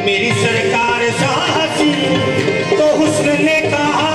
मेरी सरकार साहसी तो हुस्न ने कहा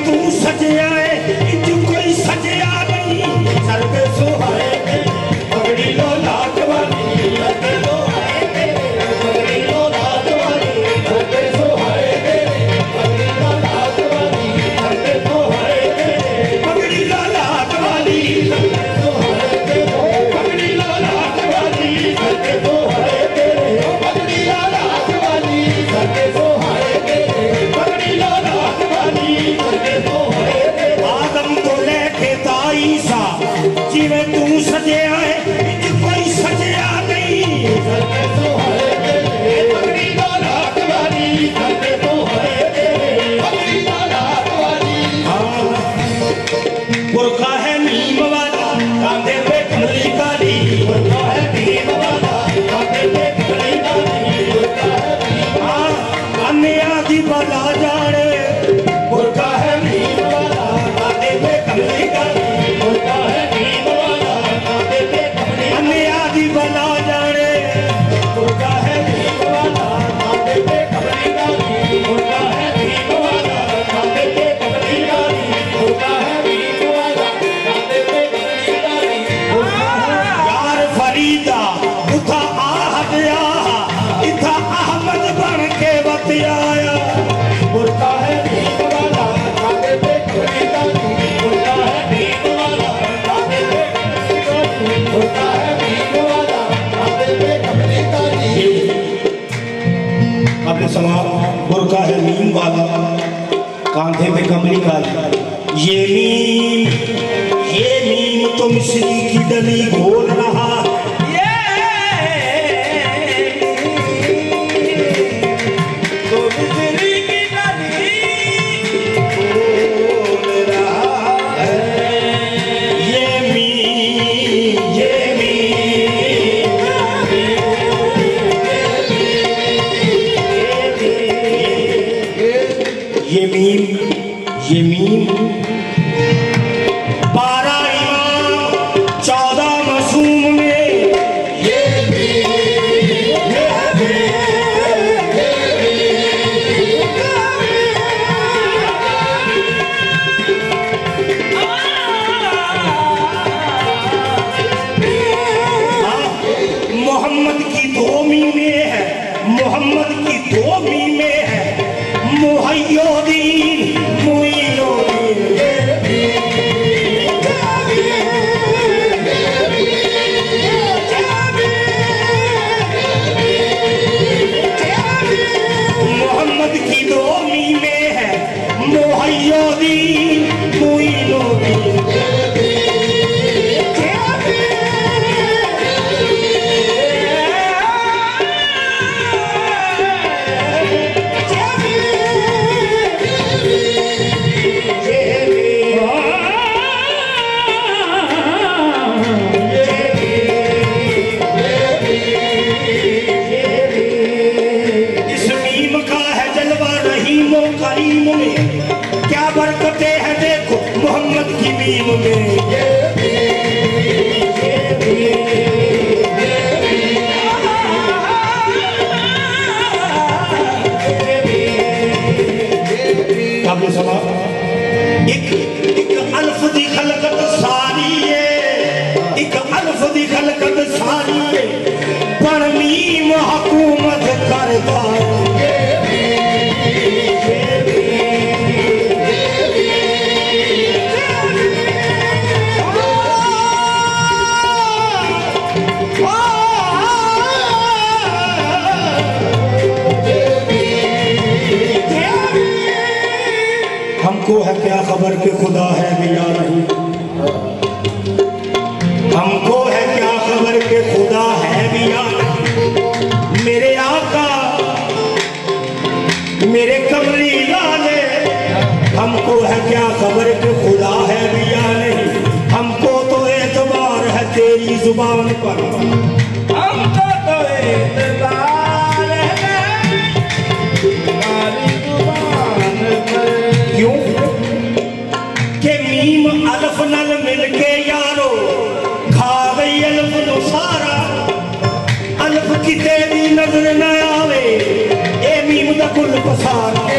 तू सजया कोई सजया नहीं सर पे सोहाए पगड़ी लो लाट वाली पगड़ी लो लाट वाली सर पे सोहाए पगड़ी लो लाट वाली सर पे सोहाए पगड़ी लो लाट वाली सर पे सोहाए पगड़ी लो लाट वाली सर पे सोहाए पगड़ी लो लाट वाली सर पे सोहाए पगड़ी लो लाट वाली आदम को लेके ताईसा जिਵੇਂ तू सजया है कोई सजया नहीं सर पे सोहाए पगड़ी लो लाट वाली सर पे सोहाए पगड़ी लो लाट वाली बुरका है नीम वाला कांधे पे कमली काली बुरका है नीम वाला कांधे पे कमली काली बुरका है अन्या दी बला जाने बुरका है नीम वाला कांधे पे कमली काली बुरका है नीम वाला कांधे पे कमली अन्या दी बला जाने बुरका है नीम वाला कांधे पे कमली काली बुरका है नीम वाला कांधे पे कमली काली बुरका है नीम वाला कांधे पे कमली काली यार फरीदा उठा आह गया इथा अहमद बन के बतियाया बुरका है नीम वाला कांधे पे कमली काली बुरका है नीम वाला कांधे पे कमली काली बुरका है नीम वाला कांधे पे कमली काली आपने सुना बुरका है नीम वाला कांधे पे कमली काली ये नीम तो मिश्री की डली घोल रहा ये मीम 12 इमाम 14 मासूम में ये मोहम्मद की 2 मीमें है मोहम्मद की 2 मीमें है मुहय्यीन मोहम्मद की 2 मीमें है मुहय्यीन करीम में क्या बरकतें हैं देखो मोहम्मद की मीम में आपने सुना एक अल्फ दी खलकत सारी है, एक अल्फ दी खलकत सारी है, पर मीम हुकूमत करता हमको है क्या खबर कि खुदा है भी या नहीं, हमको है क्या खबर कि खुदा है भी या नहीं। मेरे आका मेरे कमली लाले, हमको है क्या खबर कि खुदा है भी या नहीं। हमको तो एतबार है तेरी जुबान पर, हमको तो एतबार है तुम्हारी जुबान पर। क्यों के मीम अल्फ नल मिलके यारो खा गई अल्फ नो सारा। अल्फ किते दी नजर न आवे ए मीम दा कुल पसारा।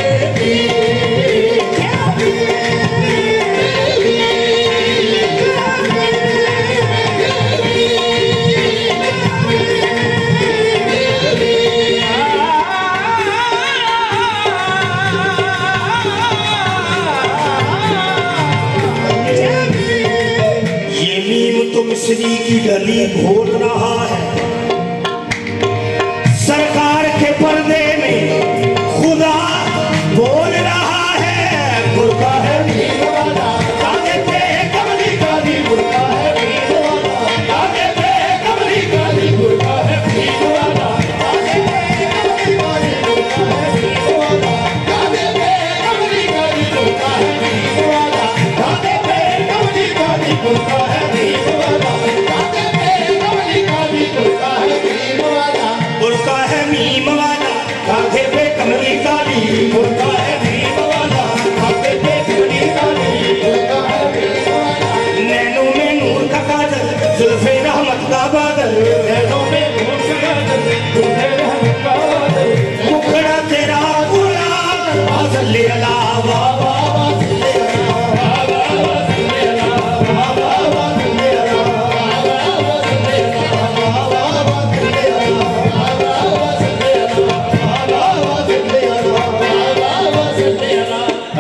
मिस्री की गली खोल रहा है, सरकार के पर्दे में खुदा बोल रहा है। बुरका है मीम वाला, आगे पे कमली काली। बुरका है मीम वाला, आगे पे कमली काली। बुरका है मीम वाला, आगे पे कमली काली। बुरका है मीम वाला, आगे पे कमली काली। बुरका है मीम वाला, आगे पे कमली काली। बुरका है मीम वाला, बुरका है मीम वाला, कांधे पे कमली काली। बुरका है मीम वाला, कांधे पे कमली काली। बुरका है मीम वाला, नैनों में नूर का काजल, जुल्फे रहमत का बादल। नैनों में नूर का काजल, जुल्फे रहमत का बादल। मुखड़ा तेरा गुलाब, बादल अलावा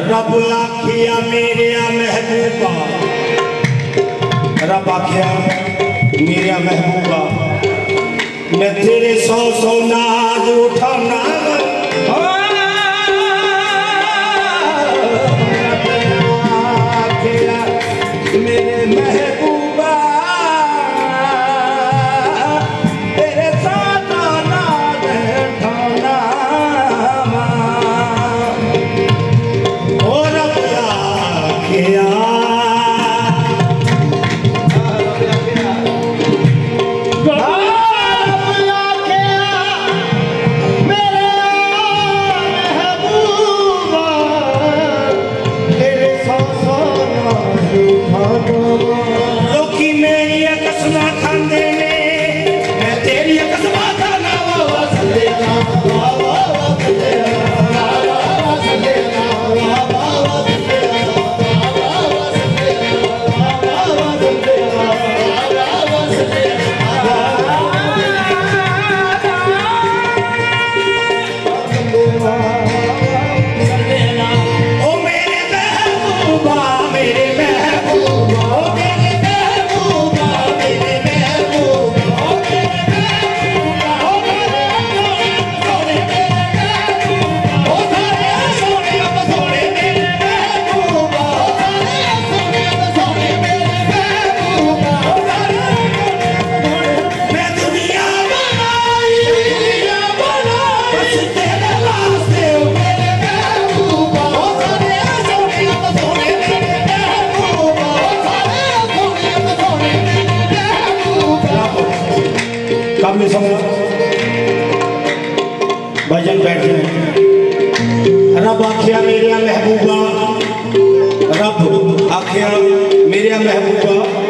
रब आखिया मेरे महबूबा, रब आखिया मेरे महबूबा, मैं तेरे 100 नाज उठाना। मेरे महबूबा तेरे साथ नाज उठाना। लोकी मेरी कसमा खांदे ने, मैं तेरी कसमा खाना। वाह सल्ले अल्लाह, वाह वाह सल्ले अल्लाह, वाह सल्ले अल्लाह, वाह सल्ले अल्लाह, वाह सल्ले अल्लाह, वाह सल्ले अल्लाह, वाह सल्ले अल्लाह। ओ मेरे महबूबा, मेरे महबूबा, काबिल समझ भजन बैठे। रब आखिया मेरे महबूबा, रब आखिया मेरे महबूबा,